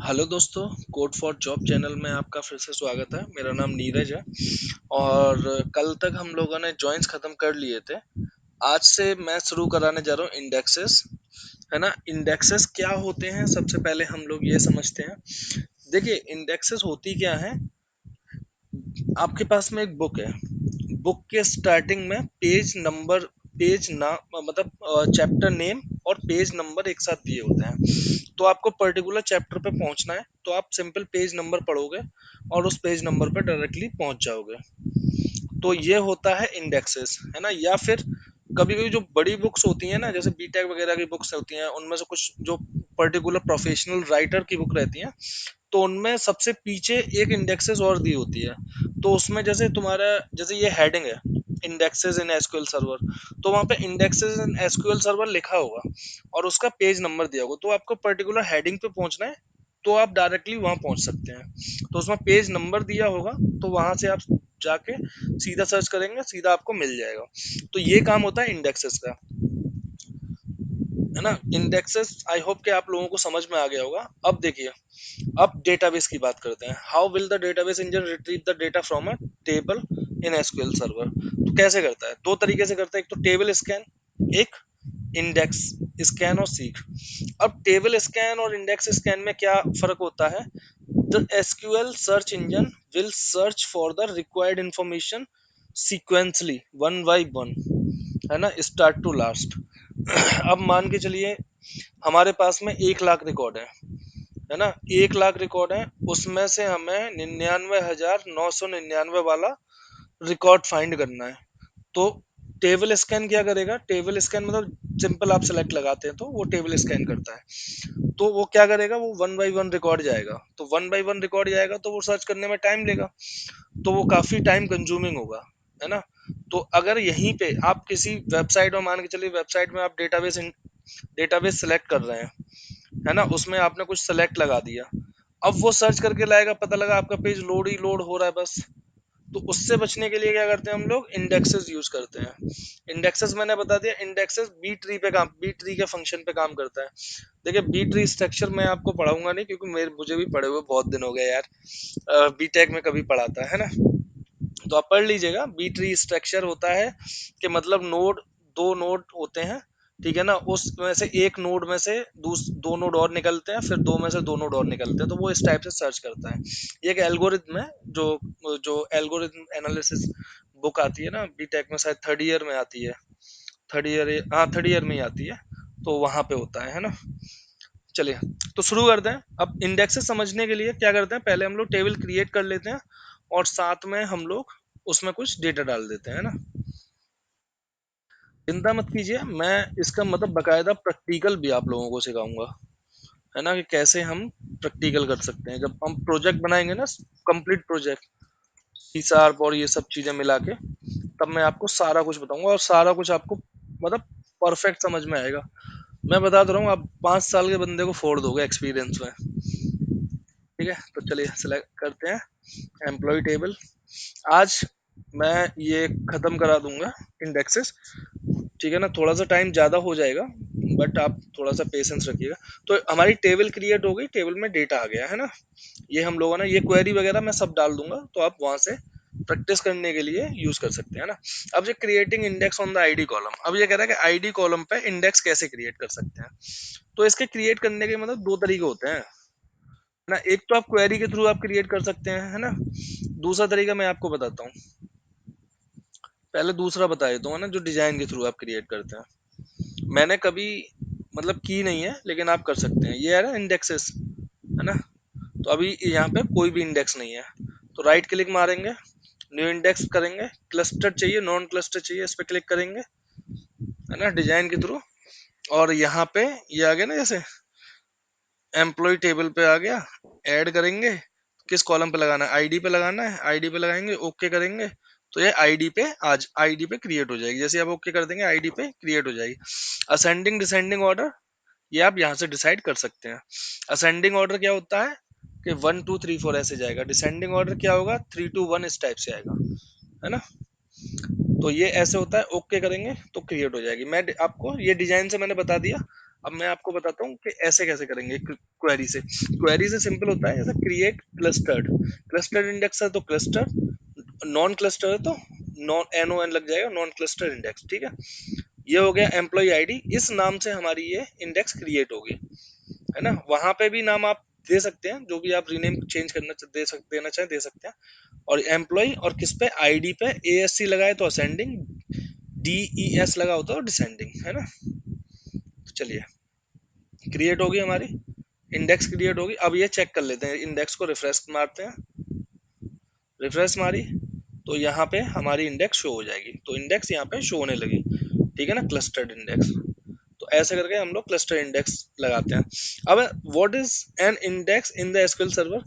Hello दोस्तों, code for job channel में आपका फिर से स्वागत है। मेरा नाम नीरज है और कल तक हम लोगों ने जॉइंस खत्म कर लिए थे। आज से मैं शुरू कराने जा रहा हूँ इंडेक्सेस, है ना। इंडेक्सेस क्या होते हैं, सबसे पहले हम लोग ये समझते हैं। देखिए, इंडेक्सेस होती क्या है। आपके पास में एक बुक है। बुक के स्टार्टिंग में पेज नंबर, पेज नाम मतलब चैप्टर नेम और पेज नंबर एक साथ दिए होते हैं। तो आपको पर्टिकुलर चैप्टर पे पहुंचना है तो आप सिंपल पेज नंबर पढ़ोगे और उस पेज नंबर पे डायरेक्टली पहुंच जाओगे। तो ये होता है इंडेक्सेस, है ना। या फिर कभी कभी जो बड़ी बुक्स होती हैं ना, जैसे बीटेक वगैरह की बुक्स होती हैं, उनमें से कुछ जो पर्टिकुलर प्रोफेशनल राइटर की बुक रहती है, तो उनमें सबसे पीछे एक इंडेक्सेस और दी होती है। तो उसमें जैसे तुम्हारा, जैसे ये हेडिंग है इंडेक्सेस इन एसक्यूएल सर्वर, तो वहां पे इंडेक्सेस इन एसक्यूएल सर्वर लिखा होगा और उसका पेज नंबर दिया होगा। तो आपको पर्टिकुलर हेडिंग पे पहुंचना है तो आप डायरेक्टली वहां पहुंच सकते हैं। तो उसमें पेज नंबर दिया होगा, तो वहां से आप जाके सीधा सर्च करेंगे, सीधा आपको मिल जाएगा। तो ये काम होता है इंडेक्सेस का, है ना। इंडेक्सेस आई होप कि आप लोगों को समझ में आ गया होगा। अब देखिए, अब डेटाबेस की बात करते हैं। How will the database engine retrieve the data from a table in SQL server. तो कैसे करता है, दो तरीके से करता है। एक तो टेबल स्कैन, एक इंडेक्स स्कैन और सीक। अब टेबल स्कैन और इंडेक्स स्कैन में क्या फर्क होता है। The SQL search engine will search for the required information sequentially one by one, है ना, स्टार्ट टू लास्ट। अब मान के चलिए हमारे पास में 1 लाख रिकॉर्ड है ना। 1 लाख रिकॉर्ड है, उसमें से हमें 99,999 वाला रिकॉर्ड फाइंड करना है। तो टेबल स्कैन क्या करेगा, टेबल स्कैन मतलब सिंपल आप सेलेक्ट लगाते हैं तो वो टेबल स्कैन करता है। तो वो क्या करेगा, वो वन बाई वन रिकॉर्ड जाएगा। तो वन बाई वन रिकॉर्ड जाएगा तो वो सर्च करने में टाइम लेगा, तो वो काफी टाइम कंज्यूमिंग होगा, है ना। तो अगर यहीं पे आप किसी वेबसाइट में, मान के चलिए वेबसाइट में आप डेटाबेस सेलेक्ट कर रहे हैं, है ना, उसमें आपने कुछ सेलेक्ट लगा दिया। अब वो सर्च करके लाएगा, पता लगा आपका पेज लोड ही लोड हो रहा है बस। तो उससे बचने के लिए क्या करते हैं हम लोग, इंडेक्सेस यूज करते हैं। इंडेक्सेस मैंने बता दिया, इंडेक्सेस बी ट्री पे काम, बी ट्री के फंक्शन पे काम करता है। देखिए, बी ट्री स्ट्रक्चर मैं आपको पढ़ाऊंगा नहीं, क्योंकि मुझे भी पढ़े हुए बहुत दिन हो गए यार। बीटेक में कभी पढ़ाता है ना, तो आप पढ़ लीजिएगा। बी ट्री स्ट्रक्चर होता है कि मतलब नोड, दो नोड होते हैं, ठीक है ना। उसमें से एक नोड में से दो नोड और निकलते हैं, फिर दो में से दो नोड और निकलते हैं, तो वो इस टाइप से सर्च करता है। ये एक एल्गोरिथम है, जो जो एल्गोरिथम एनालिसिस बुक आती है ना बीटेक में, शायद थर्ड ईयर में आती है। थर्ड ईयर, हाँ थर्ड ईयर में ही आती है। तो वहां पे होता है ना। चलिए, तो शुरू करते हैं। अब इंडेक्सेस समझने के लिए क्या करते हैं, पहले हम लोग टेबल क्रिएट कर लेते हैं और साथ में हम लोग उसमें कुछ डेटा डाल देते हैं ना। चिंता मत कीजिए, मैं इसका मतलब बकायदा प्रैक्टिकल भी आप लोगों को सिखाऊंगा, है ना, कि कैसे हम प्रैक्टिकल कर सकते हैं। जब हम प्रोजेक्ट बनाएंगे ना, कंप्लीट प्रोजेक्ट, सी शार्प और ये सब चीजें मिला के, तब मैं आपको सारा कुछ बताऊंगा और सारा कुछ आपको मतलब परफेक्ट समझ में आएगा। मैं बता तो रहा हूँ, आप 5 साल के बंदे को फोड़ दोगे एक्सपीरियंस में। ठीक है, तो चलिए सेलेक्ट करते हैं एम्प्लॉय टेबल। आज मैं ये खत्म करा दूंगा इंडेक्सेस, ठीक है ना। थोड़ा सा टाइम ज्यादा हो जाएगा, बट आप थोड़ा सा पेशेंस रखिएगा। तो हमारी टेबल क्रिएट हो गई, टेबल में डेटा आ गया, है ना। ये हम लोगों ने ये क्वेरी वगैरह मैं सब डाल दूंगा, तो आप वहां से प्रैक्टिस करने के लिए यूज कर सकते हैं ना। अब ये creating index on the ID column, अब ये कह रहा है कि आईडी कॉलम पे इंडेक्स कैसे क्रिएट कर सकते हैं। तो इसके क्रिएट करने के मतलब दो तरीके होते हैं ना। एक तो आप क्वेरी के थ्रू आप क्रिएट कर सकते हैं, है ना। दूसरा तरीका मैं आपको बताता हूँ। पहले दूसरा बता देता हूँ ना, जो डिजाइन के थ्रू आप क्रिएट करते हैं। मैंने कभी मतलब की नहीं है, लेकिन आप कर सकते हैं। ये है ना इंडेक्सेस, है ना। तो अभी यहाँ पे कोई भी इंडेक्स नहीं है, तो राइट क्लिक मारेंगे, न्यू इंडेक्स करेंगे, क्लस्टर चाहिए, नॉन क्लस्टर चाहिए, इस पे क्लिक करेंगे, है ना, डिजाइन के थ्रू। और यहाँ पे ये आ गया ना, जैसे एम्प्लॉय टेबल पे आ गया, ऐड करेंगे। किस कॉलम पे लगाना है, आईडी पे लगाना है, आईडी पे लगाएंगे, ओके करेंगे। तो ये आईडी पे, आज आईडी पे क्रिएट हो जाएगी। जैसे आप ओके कर देंगे, आईडी पे क्रिएट हो जाएगी। असेंडिंग डिसेंडिंग ऑर्डर, ये आप यहाँ से डिसाइड कर सकते हैं। असेंडिंग ऑर्डर क्या होता है कि 1 2 3 4 ऐसे जाएगा। डिसेंडिंग ऑर्डर क्या होगा, 3 2 1 इस टाइप से आएगा, है ना। तो ये ऐसे होता है, ओके करेंगे तो क्रिएट हो जाएगी। मैं आपको ये डिजाइन से मैंने बता दिया। अब मैं आपको बताता हूँ कि ऐसे कैसे करेंगे क्वेरी से। क्वेरी से सिंपल होता है, जैसे क्रिएट क्लस्टर्ड, क्लस्टर्ड इंडेक्स है तो क्लस्टर, नॉन क्लस्टर है तो नॉन, एन ओ एन लग जाएगा, नॉन क्लस्टर इंडेक्स, ठीक है। ये हो गया एम्प्लॉय आईडी, इस नाम से हमारी ये इंडेक्स क्रिएट होगी, है ना। वहां पे भी नाम आप दे सकते हैं, जो भी आप रीनेम चेंज करना देना चाहें दे सकते हैं। और एम्प्लॉय और किस पे, आईडी पे ए एस सी लगाए तो असेंडिंग, डी ई एस लगा होता है तो डिसेंडिंग, है ना। तो चलिए, क्रिएट होगी हमारी इंडेक्स, क्रिएट होगी। अब ये चेक कर लेते हैं, इंडेक्स को रिफ्रेश मारते हैं, रिफ्रेश मारी तो यहाँ पे हमारी इंडेक्स शो हो जाएगी, तो इंडेक्स यहाँ पे शो होने लगी, ठीक है ना, क्लस्टर्ड इंडेक्स। तो ऐसे करके हम लोग क्लस्टर इंडेक्स लगाते हैं। अब what is an index in the SQL server,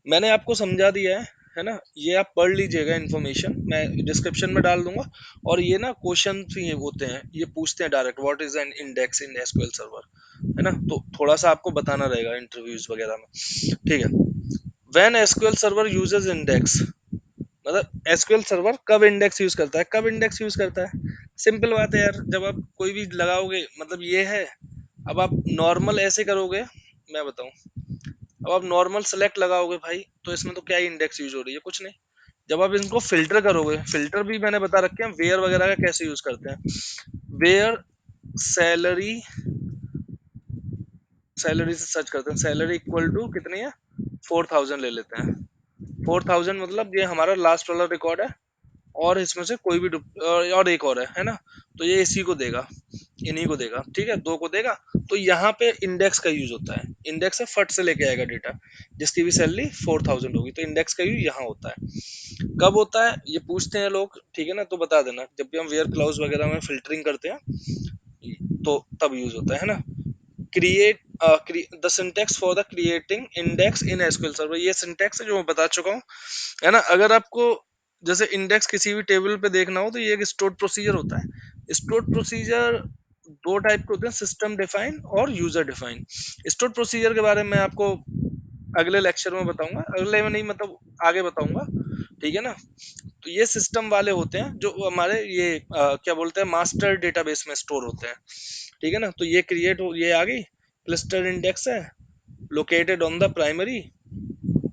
मैंने आपको समझा दिया है ना। ये आप पढ़ लीजिएगा, इन्फॉर्मेशन मैं डिस्क्रिप्शन में डाल दूंगा। और ये ना क्वेश्चन भी होते हैं, ये पूछते हैं direct, what is an index in SQL server, है ना। तो थोड़ा सा आपको बताना रहेगा इंटरव्यूज वगैरह में, ठीक है। When SQL server uses index, मतलब एसक्यूएल सर्वर कब इंडेक्स यूज करता है, कब इंडेक्स यूज करता है, सिंपल बात है यार, जब आप कोई भी लगाओगे, मतलब ये है। अब आप नॉर्मल ऐसे करोगे, मैं बताऊं, अब आप नॉर्मल सेलेक्ट लगाओगे भाई, तो इसमें तो क्या ही इंडेक्स यूज हो रही है, कुछ नहीं। जब आप इनको फिल्टर करोगे, फिल्टर भी मैंने बता रखे हैं वेयर वगैरह का कैसे यूज करते हैं। वेयर सैलरी, सैलरी से सर्च करते हैं, सैलरी इक्वल टू कितनी है, 4000 ले लेते हैं। 4000 मतलब ये हमारा लास्ट वाला रिकॉर्ड है, और इसमें से कोई भी और एक और है ना। तो ये इसी को देगा, इन्हीं को देगा, ठीक है, दो को देगा। तो यहाँ पे इंडेक्स का यूज होता है, इंडेक्स से फट से लेके आएगा डेटा, जिसकी भी सैलरी 4000 होगी, तो इंडेक्स का यूज यहाँ होता है। कब होता है ये पूछते हैं लोग, ठीक है ना, तो बता देना, जब भी हम वेयर क्लाउज वगैरह में फिल्टरिंग करते हैं तो तब यूज होता है ना। Create the syntax for the creating index in SQL server, ये सिंटेक्स है जो मैं बता चुका हूँ, है ना। अगर आपको जैसे इंडेक्स किसी भी टेबल पे देखना हो, तो ये एक स्टोर प्रोसीजर होता है। स्टोर प्रोसीजर दो टाइप के होते हैं, सिस्टम डिफाइन और यूजर डिफाइन। स्टोर प्रोसीजर के बारे में आपको अगले लेक्चर में बताऊंगा, अगले में नहीं मतलब आगे बताऊंगा, ठीक है ना। तो ये सिस्टम वाले होते हैं जो हमारे ये क्या बोलते हैं, मास्टर डेटाबेस में स्टोर होते हैं, ठीक है ना। तो ये क्रिएट हो, ये आ गई, क्लस्टर इंडेक्स है, लोकेटेड ऑन द प्राइमरी,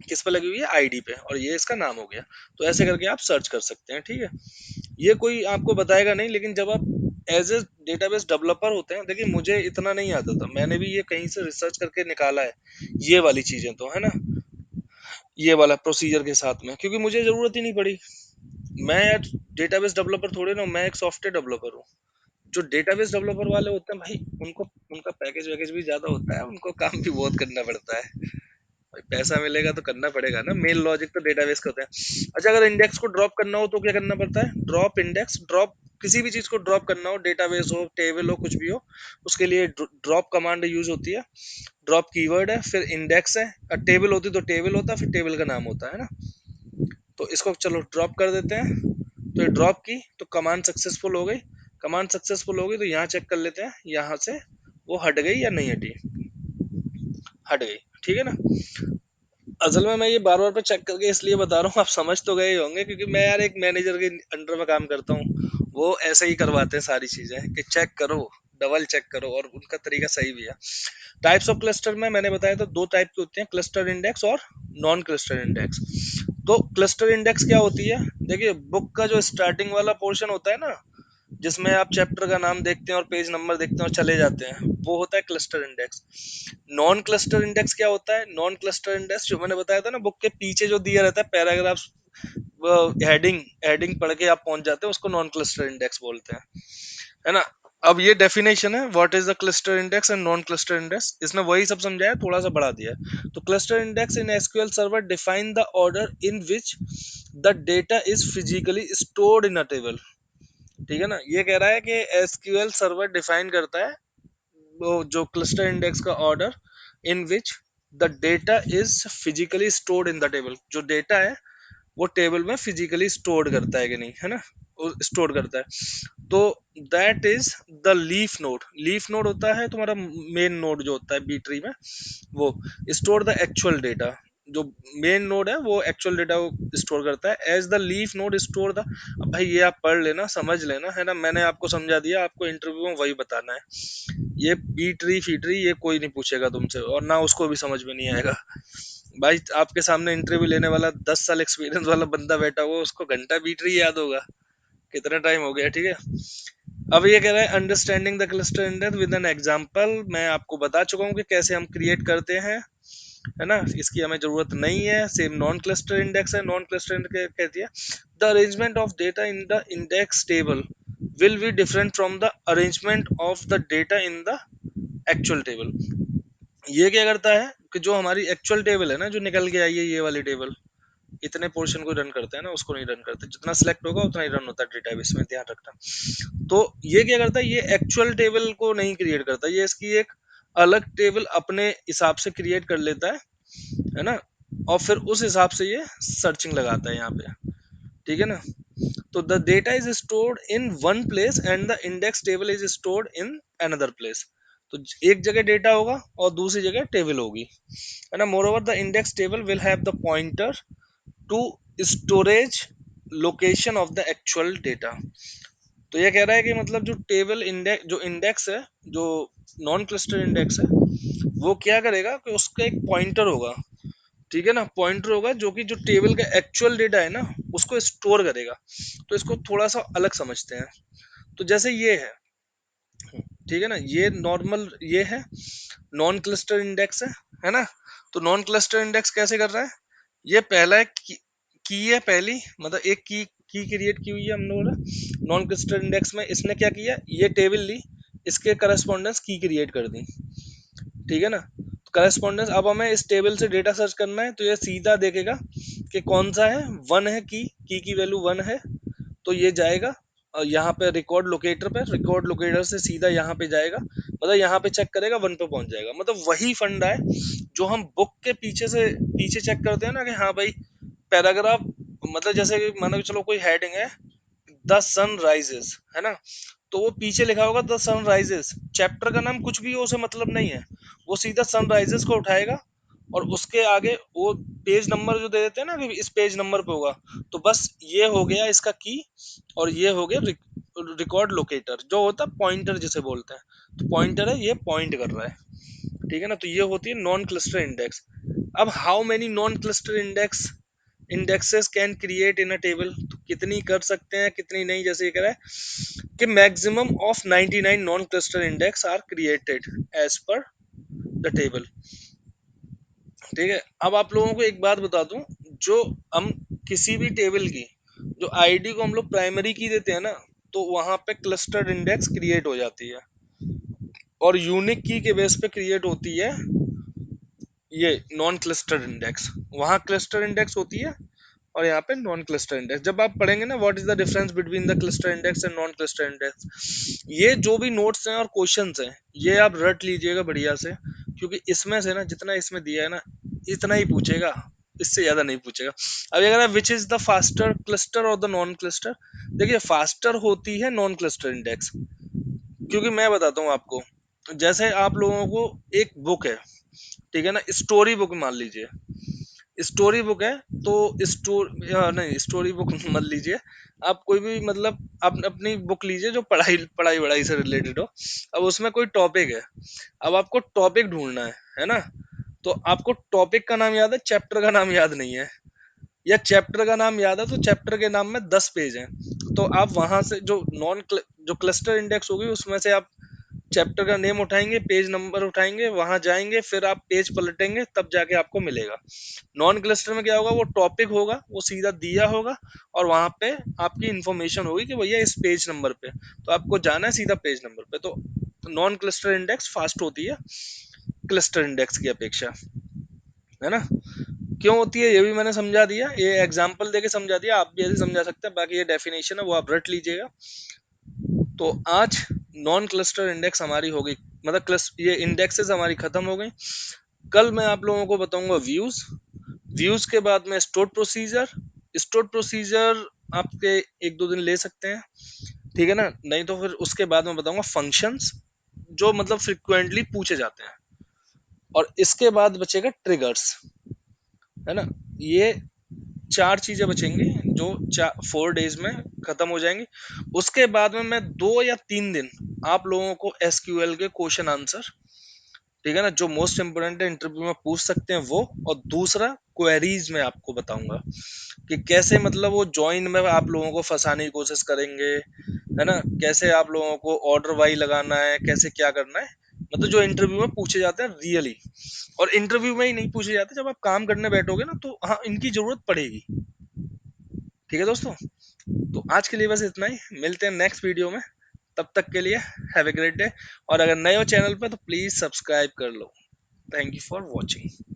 किस पे लगी हुई है, आईडी पे, और ये इसका नाम हो गया। तो ऐसे करके आप सर्च कर सकते हैं, ठीक है। ये कोई आपको बताएगा नहीं, लेकिन जब आप एज ए डेटाबेस डेवलपर होते हैं, देखिए मुझे इतना नहीं आता था, मैंने भी ये कहीं से रिसर्च करके निकाला है, ये वाली चीजें तो, है ना, ये वाला प्रोसीजर के साथ में, क्योंकि मुझे जरूरत ही नहीं पड़ी। मैं यार डेटाबेस डेवलपर थोड़े ना हूं, मैं एक सॉफ्टवेयर डेवलपर हूँ। जो डेटाबेस डेवलपर वाले होते हैं भाई, उनको उनका पैकेज वैकेज भी ज्यादा होता है, उनको काम भी बहुत करना पड़ता है भाई, पैसा मिलेगा तो करना पड़ेगा ना, मेन लॉजिक तो डेटाबेस का होता है। अच्छा, अगर इंडेक्स को ड्रॉप करना हो तो क्या करना पड़ता है, ड्रॉप इंडेक्स, ड्रॉप किसी भी चीज को ड्रॉप करना हो, डेटाबेस हो, टेबल हो, कुछ भी हो, उसके लिए ड्रॉप कमांड यूज होती है। ड्रॉप कीवर्ड है, फिर इंडेक्स है, टेबल होती तो टेबल होता, फिर टेबल का नाम होता है ना। तो इसको चलो ड्रॉप कर देते हैं, तो ये ड्रॉप की तो कमांड सक्सेसफुल हो गई। कमांड सक्सेसफुल हो गई तो यहाँ चेक कर लेते हैं, यहाँ से वो हट गई या नहीं हटी, हट गई, ठीक है ना। असल में मैं ये बार बार पे चेक करके इसलिए बता रहा हूँ, आप समझ तो गए ही होंगे, क्योंकि मैं यार एक मैनेजर के अंडर में काम करता हूँ, वो ऐसे ही करवाते हैं सारी चीजें कि चेक करो, डबल चेक करो, और उनका तरीका सही भी है। टाइप्स ऑफ क्लस्टर में मैंने बताया था दो टाइप के होते हैं, क्लस्टर इंडेक्स और नॉन क्लस्टर इंडेक्स। तो क्लस्टर इंडेक्स क्या होती है, देखिए बुक का जो स्टार्टिंग वाला पोर्शन होता है ना, जिसमें आप चैप्टर का नाम देखते हैं और पेज नंबर देखते हैं और चले जाते हैं, वो होता है cluster index. Non cluster index क्या होता है, नॉन क्लस्टर इंडेक्स जो मैंने बताया था ना, बुक के पीछे जो दिया रहता है पैराग्राफ, हेडिंग, हेडिंग पढ़ के आप पहुंच जाते हैं, उसको नॉन क्लस्टर इंडेक्स बोलते हैं, है ना। अब ये डेफिनेशन है, what is the cluster index and non cluster index, इसने वही सब समझाया, थोड़ा सा बढ़ा दिया है। तो cluster index in SQL server define the order in which the data is physically stored in a table, ठीक है ना। ये कह रहा है कि एसक्यूएल सर्वर डिफाइन करता है वो जो क्लस्टर इंडेक्स का order, in which the data is physically stored in the table, जो डेटा है वो टेबल में फिजिकली स्टोर्ड करता है कि नहीं, है ना, स्टोर करता है। तो that is the leaf node, leaf node होता है तुम्हारा मेन नोड जो होता है बी ट्री में, वो स्टोर द एक्चुअल डेटा, जो मेन नोड है वो एक्चुअल डेटा स्टोर करता है, as the leaf node store the. अब भाई ये आप पढ़ लेना, समझ लेना, है ना, मैंने आपको समझा दिया, आपको इंटरव्यू में वही बताना है। ये बी ट्री फी ट्री ये कोई नहीं पूछेगा तुमसे, और ना उसको भी समझ में नहीं आएगा। भाई आपके सामने इंटरव्यू लेने वाला 10 साल एक्सपीरियंस वाला बंदा बैठा हुआ, उसको घंटा बी ट्री याद होगा? कितना टाइम हो गया, ठीक है। अब ये कह रहा है understanding the cluster index with an example. मैं आपको बता चुका हूँ कि कैसे हम क्रिएट करते हैं, है ना, इसकी हमें जरूरत नहीं है। सेम नॉन क्लस्टर इंडेक्स है, नॉन क्लस्टर इंडेक्स कहती है the arrangement of data in the index table will be different from the arrangement of the data in the actual table. ये क्या करता है कि जो हमारी एक्चुअल टेबल है ना, जो निकल के आई है ये वाली टेबल, इतने पोर्शन को रन करते हैं ना, उसको नहीं रन करते। जितना सिलेक्ट होगा उतना ही रन होता है डेटाबेस में, ध्यान रखना। तो ये क्या करता है, ये एक्चुअल टेबल को नहीं क्रिएट करता, ये इसकी एक अलग टेबल अपने हिसाब से क्रिएट कर लेता है ना, और फिर उस हिसाब से ये सर्चिंग लगाता है यहाँ पे, ठीक है ना। तो the data is stored in one place and the index table is stored in another place. तो एक जगह डेटा होगा और दूसरी जगह टेबल होगी, है ना। Moreover the index table will have the pointer to storage location of the actual data. तो ये कह रहा है कि मतलब जो टेबल इंडेक्स, जो इंडेक्स है, जो नॉन क्लस्टर इंडेक्स है, वो क्या करेगा कि उसका एक पॉइंटर होगा, ठीक है ना, पॉइंटर होगा जो कि जो टेबल का एक्चुअल डेटा है ना उसको स्टोर करेगा। तो इसको थोड़ा सा अलग समझते हैं। तो जैसे ये ठीक है ना, ये नॉर्मल, ये है नॉन क्लस्टर इंडेक्स है ना। तो नॉन क्लस्टर इंडेक्स कैसे कर रहा है, ये पहला है की है पहली, मतलब एक की क्रिएट की हुई है हम लोगों ने नॉन क्लस्टर इंडेक्स में। इसने क्या किया, ये टेबल ली, इसके करस्पॉन्डेंस की क्रिएट कर दी, ठीक है ना। करस्पॉन्डेंस, अब हमें इस टेबल से डेटा सर्च करना है, तो ये सीधा देखेगा कि कौन सा है, वन है, की वैल्यू वन है, तो ये जाएगा और यहाँ पे रिकॉर्ड लोकेटर पे, रिकॉर्ड लोकेटर से सीधा यहाँ पे जाएगा, मतलब यहाँ पे चेक करेगा, वन पे पहुंच जाएगा। मतलब वही फंडा है जो हम बुक के पीछे से पीछे चेक करते हैं ना, कि हाँ भाई पैराग्राफ, मतलब जैसे कि मानो कि चलो कोई हेडिंग है द सन राइजेस, है ना, तो वो पीछे लिखा होगा द सन राइजेस, चैप्टर का नाम कुछ भी हो उसे मतलब नहीं है, वो सीधा सन राइजेस को उठाएगा और उसके आगे वो पेज नंबर जो दे देते हैं ना कि इस पेज नंबर पे होगा, तो बस ये हो गया इसका की, और ये हो गया रिकॉर्ड लोकेटर, जो होता है पॉइंटर जिसे बोलते हैं। तो पॉइंटर है, ये पॉइंट कर रहा है, ठीक है ना। तो ये होती है नॉन क्लस्टर इंडेक्स। अब how many non cluster indexes can create in a table, तो कितनी कर सकते हैं कितनी नहीं, जैसे ये कह रहा है कि maximum of 99 non cluster index are created as per the table, ठीक है। अब आप लोगों को एक बात बता दूं, जो हम किसी भी टेबल की जो आईडी को हम लोग प्राइमरी की देते हैं ना, तो वहां पे क्लस्टर्ड इंडेक्स क्रिएट हो जाती है, और यूनिक की के बेस पे क्रिएट होती है ये नॉन क्लस्टर्ड इंडेक्स। वहां क्लस्टर इंडेक्स होती है और यहाँ पे नॉन क्लस्टर इंडेक्स। जब आप पढ़ेंगे ना what is the difference between the cluster index and non cluster index, ये जो भी नोट्स हैं और क्वेश्चंस हैं, ये आप रट लीजिएगा बढ़िया से, क्योंकि इसमें से ना जितना इसमें दिया है ना इतना ही पूछेगा, इससे ज्यादा नहीं पूछेगा। अब अगर which is the faster cluster और द नॉन क्लस्टर, देखिए फास्टर होती है नॉन क्लस्टर इंडेक्स, क्योंकि मैं बताता हूँ आपको, जैसे आप लोगों को एक बुक है, ठीक है ना, स्टोरी बुक मान लीजिए, स्टोरी बुक है, तो नहीं स्टोरी बुक मत लीजिए, आप कोई भी मतलब आप अपनी बुक लीजिए जो पढ़ाई पढ़ाई वढ़ाई से रिलेटेड हो। अब उसमें कोई टॉपिक है, अब आपको टॉपिक ढूंढना है ना, तो आपको टॉपिक का नाम याद है, चैप्टर का नाम याद नहीं है, या चैप्टर का नाम याद है तो चैप्टर के नाम में 10 पेज हैं, तो आप वहां से जो जो क्लस्टर इंडेक्स होगी उसमें से आप चैप्टर का नेम उठाएंगे, पेज नंबर उठाएंगे, वहां जाएंगे, फिर आप पेज पलटेंगे, तब जाके आपको मिलेगा। नॉन क्लस्टर में क्या होगा, वो टॉपिक होगा, वो सीधा दिया होगा, और वहां पे आपकी इंफॉर्मेशन होगी कि भैया इस पेज नंबर पे, तो आपको जाना है सीधा पेज नंबर पे। तो नॉन क्लस्टर इंडेक्स फास्ट होती है क्लस्टर इंडेक्स की अपेक्षा, है ना। क्यों होती है ये भी मैंने समझा दिया, ये एग्जाम्पल देके समझा दिया, आप भी ऐसे समझा सकते हैं, बाकी ये डेफिनेशन है वो आप रट लीजिएगा। तो आज नॉन क्लस्टर इंडेक्स हमारी हो गई, मतलब ये इंडेक्सेस हमारी खत्म हो गई। कल मैं आप लोगों को बताऊंगा व्यूज, व्यूज के बाद में स्टोर प्रोसीजर, स्टोर प्रोसीजर आपके 1-2 दिन ले सकते हैं, ठीक है ना, नहीं तो फिर उसके बाद मैं बताऊंगा फंक्शंस, जो मतलब फ्रिक्वेंटली पूछे जाते हैं, और इसके बाद बचेगा ट्रिगर्स, है ना। ये 4 चीज़ें बचेंगी जो 4 डेज़ में खत्म हो जाएँगी। उसके बाद में मैं 2 या 3 दिन आप लोगों को एसक्यूएल के क्वेश्चन आंसर, ठीक है ना, जो मोस्ट इम्पोर्टेंट है इंटरव्यू में पूछ सकते हैं वो, और दूसरा क्वेरीज में आपको बताऊंगा कि कैसे मतलब वो जॉइन में आप लोगों को फंसाने की कोशिश करेंगे, है ना, कैसे आप लोगों को ऑर्डर वाई लगाना है, कैसे क्या करना है, मतलब जो इंटरव्यू में पूछे जाते हैं रियली। और इंटरव्यू में ही नहीं पूछे जाते, जब आप काम करने बैठोगे ना तो हाँ इनकी जरूरत पड़ेगी। ठीक है दोस्तों, तो आज के लिए बस इतना ही, मिलते हैं नेक्स्ट वीडियो में। तब तक के लिए हैव ए ग्रेट डे। और अगर नए हो चैनल पे तो प्लीज सब्सक्राइब कर लो। Thank you for watching.